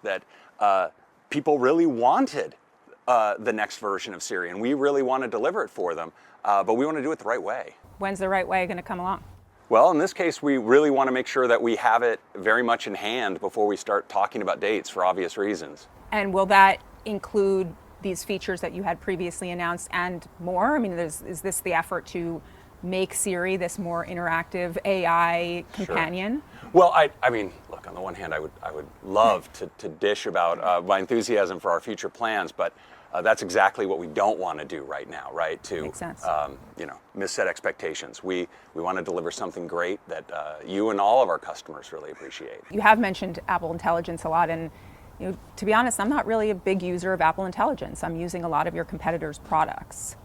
that people really wanted the next version of Siri, and we really want to deliver it for them, but we want to do it the right way. When's the right way going to come along? Well, in this case, we really want to make sure that we have it very much in hand before we start talking about dates for obvious reasons. And will that include these features that you had previously announced and more? I mean, is this the effort to make Siri this more interactive AI companion? Sure. Well, I mean, look, on the one hand, I would love to dish about my enthusiasm for our future plans, but that's exactly what we don't want to do right now, right? To Makes sense. Misset expectations. We want to deliver something great that you and all of our customers really appreciate. You have mentioned Apple Intelligence a lot, and to be honest, I'm not really a big user of Apple Intelligence. I'm using a lot of your competitors' products.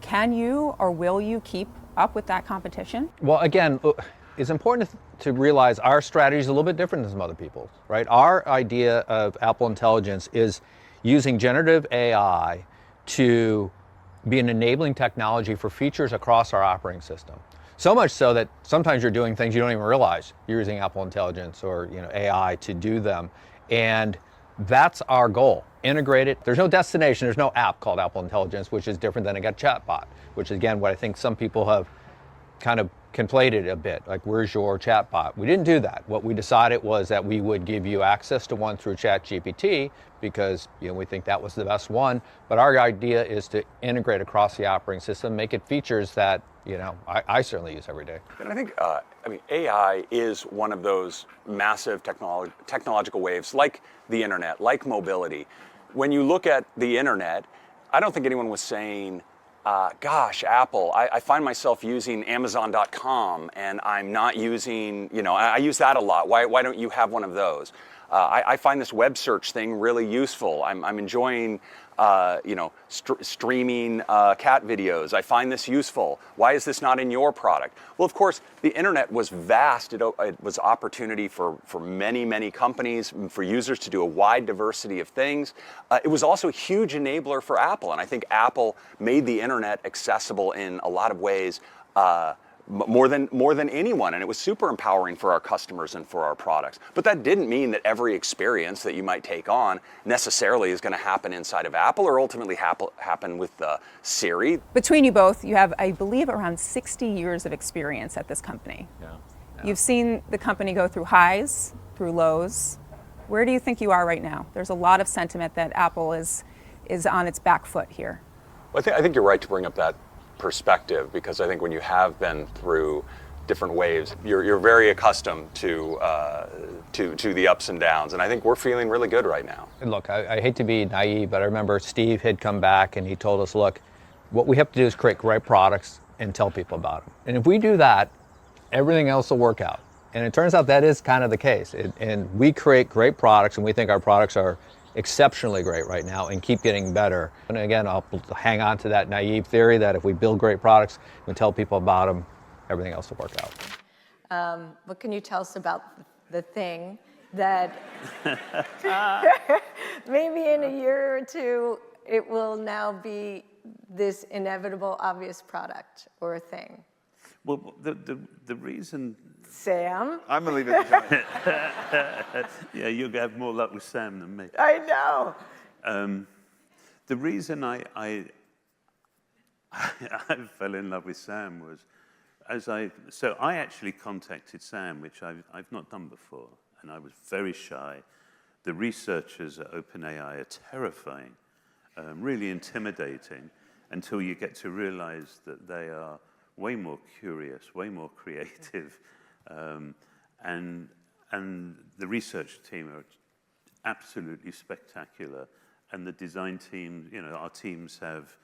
Can you or will you keep up with that competition? Well, again, it's important to realize our strategy is a little bit different than some other people's, right? Our idea of Apple Intelligence is using generative AI to be an enabling technology for features across our operating system. So much so that sometimes you're doing things you don't even realize you're using Apple Intelligence or AI to do them. And that's our goal. Integrate it. There's no destination, there's no app called Apple Intelligence, which is different than a chatbot, which is again what I think some people have kind of conflated a bit, like where's your chatbot? We didn't do that. What we decided was that we would give you access to one through ChatGPT because we think that was the best one, but our idea is to integrate across the operating system, make it features that I certainly use every day. And I think AI is one of those massive technological waves, like the internet, like mobility. When you look at the internet, I don't think anyone was saying, gosh, Apple, I find myself using Amazon.com and I'm not using, I use that a lot. Why don't you have one of those? I find this web search thing really useful. I'm enjoying, streaming cat videos. I find this useful. Why is this not in your product? Well, of course, the internet was vast. It was opportunity for many, many companies, for users to do a wide diversity of things. It was also a huge enabler for Apple, and I think Apple made the internet accessible in a lot of ways more than anyone, and it was super empowering for our customers and for our products. But that didn't mean that every experience that you might take on necessarily is going to happen inside of Apple or ultimately happen with Siri. Between you both, you have, I believe, around 60 years of experience at this company. Yeah. You've seen the company go through highs, through lows. Where do you think you are right now? There's a lot of sentiment that Apple is on its back foot here. Well, I think you're right to bring up that perspective, because I think when you have been through different waves, you're very accustomed to the ups and downs, and I think we're feeling really good right now. And look, I hate to be naive, but I remember Steve had come back and he told us, look, what we have to do is create great products and tell people about them. And if we do that, everything else will work out. And it turns out that is kind of the case. And we create great products, and we think our products are exceptionally great right now and keep getting better. And again, I'll hang on to that naive theory that if we build great products and tell people about them, everything else will work out. What can you tell us about the thing that maybe in a year or two it will now be this inevitable, obvious product or a thing? Well, the reason... Sam? I'm going to leave it to Jony. Yeah, you'll have more luck with Sam than me. I know. The reason I fell in love with Sam was, so I actually contacted Sam, which I've not done before, and I was very shy. The researchers at OpenAI are terrifying, really intimidating, until you get to realize that they are way more curious, way more creative, and the research team are absolutely spectacular, and the design team, our teams have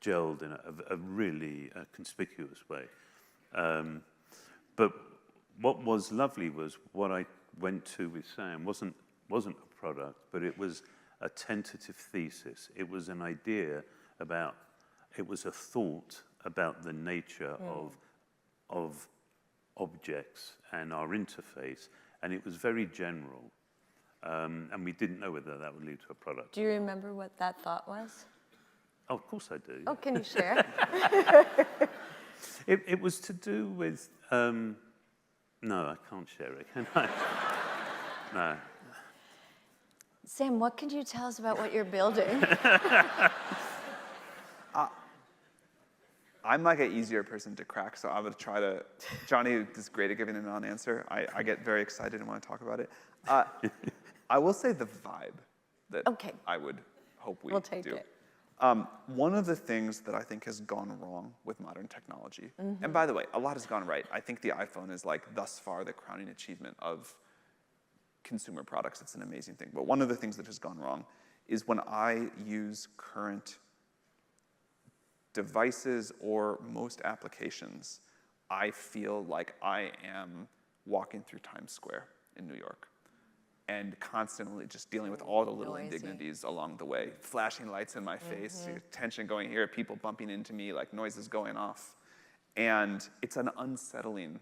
gelled in a really conspicuous way. But what was lovely was what I went to with Sam wasn't a product, but it was a tentative thesis. It was an idea about, it was a thought about the nature of objects and our interface, and it was very general, and we didn't know whether that would lead to a product. Do you remember what that thought was? Oh, of course I do. Oh, can you share? It was to do with, no, I can't share it, can I? No. Sam, what can you tell us about what you're building? I'm like an easier person to crack, so I would try to. Jony is great at giving a non-answer. I get very excited and want to talk about it. I will say the vibe that I would hope we We'll take do. it. One of the things that I think has gone wrong with modern technology, and by the way, a lot has gone right. I think the iPhone is like thus far the crowning achievement of consumer products. It's an amazing thing. But one of the things that has gone wrong is when I use current devices or most applications, I feel like I am walking through Times Square in New York and constantly just dealing with all the little indignities along the way. Flashing lights in my face, tension going here, people bumping into me, like noises going off. And it's an unsettling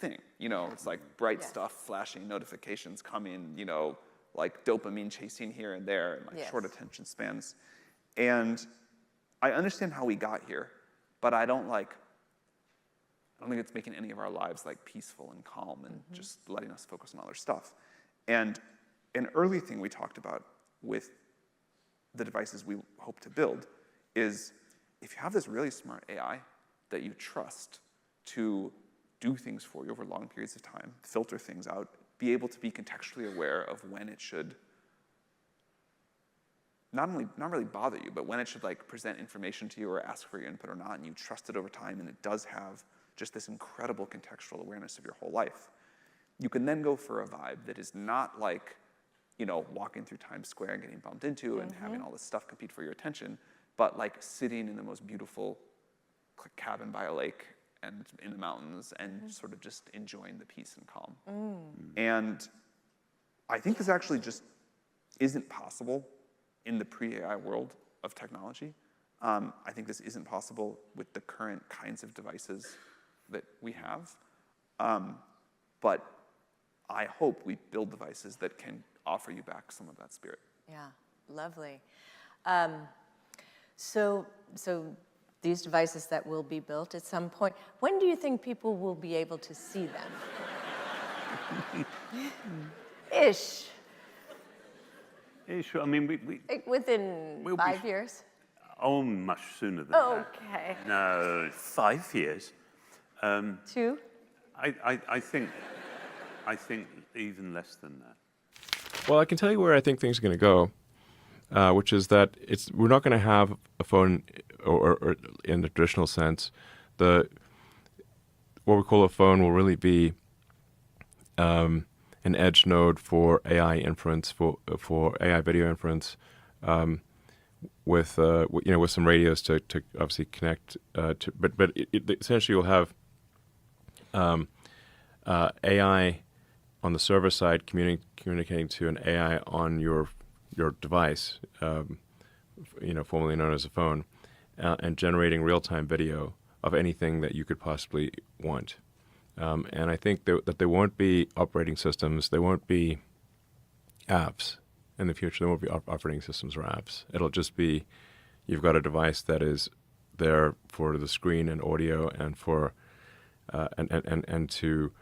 thing. You know, it's like bright stuff flashing, notifications coming, you know, like dopamine chasing here and there, and like short attention spans. And I understand how we got here, but I don't think it's making any of our lives like peaceful and calm and just letting us focus on other stuff. And an early thing we talked about with the devices we hope to build is if you have this really smart AI that you trust to do things for you over long periods of time, filter things out, be able to be contextually aware of when it should not really bother you, but when it should like present information to you or ask for your input or not, and you trust it over time, and it does have just this incredible contextual awareness of your whole life. You can then go for a vibe that is not like, you know, walking through Times Square and getting bumped into and having all this stuff compete for your attention, but like sitting in the most beautiful cabin by a lake and in the mountains and sort of just enjoying the peace and calm. And I think this actually just isn't possible in the pre-AI world of technology. I think this isn't possible with the current kinds of devices that we have. But I hope we build devices that can offer you back some of that spirit. Yeah, lovely. So these devices that will be built at some point, when do you think people will be able to see them? Ish. Sure. I mean, we Like within 5 years? Oh, much sooner than that. Okay. No, 5 years. 2? I think even less than that. Well, I can tell you where I think things are going to go, which is that we're not going to have a phone, or in the traditional sense, what we call a phone will really be an edge node for AI inference, for AI video inference, with some radios to obviously connect to. But essentially, you'll have AI on the server side communicating to an AI on your device, formerly known as a phone, and generating real-time video of anything that you could possibly want. And I think that there won't be operating systems, there won't be apps in the future. There won't be operating systems or apps. It'll just be, you've got a device that is there for the screen and audio and for and to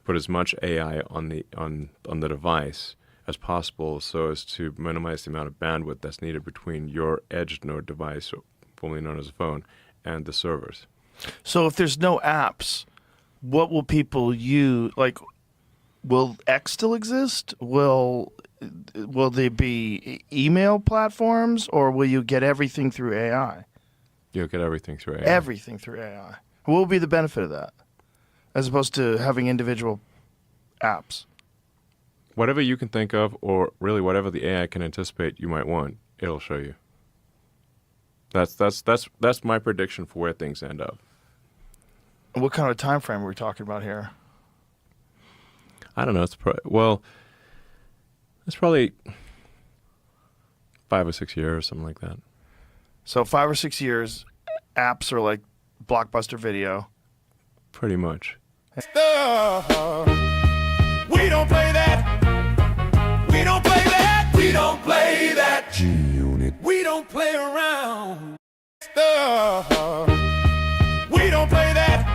put as much AI on the device as possible, so as to minimize the amount of bandwidth that's needed between your edge node device, formerly known as a phone, and the servers. So if there's no apps, what will people use? Like, will X still exist? Will they be email platforms, or will you get everything through AI? You'll get everything through AI. Everything through AI. What will be the benefit of that, as opposed to having individual apps? Whatever you can think of, or really whatever the AI can anticipate you might want, it'll show you. That's my prediction for where things end up. And what kind of time frame are we talking about here? I don't know. It's probably 5 or 6 years, something like that. So 5 or 6 years, apps are like Blockbuster Video. Pretty much. We don't play that. We don't play that. We don't play that. G-Unit. We don't play around. We don't play that.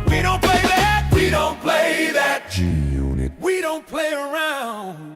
We don't play that. We don't play that. G-Unit. We don't play around.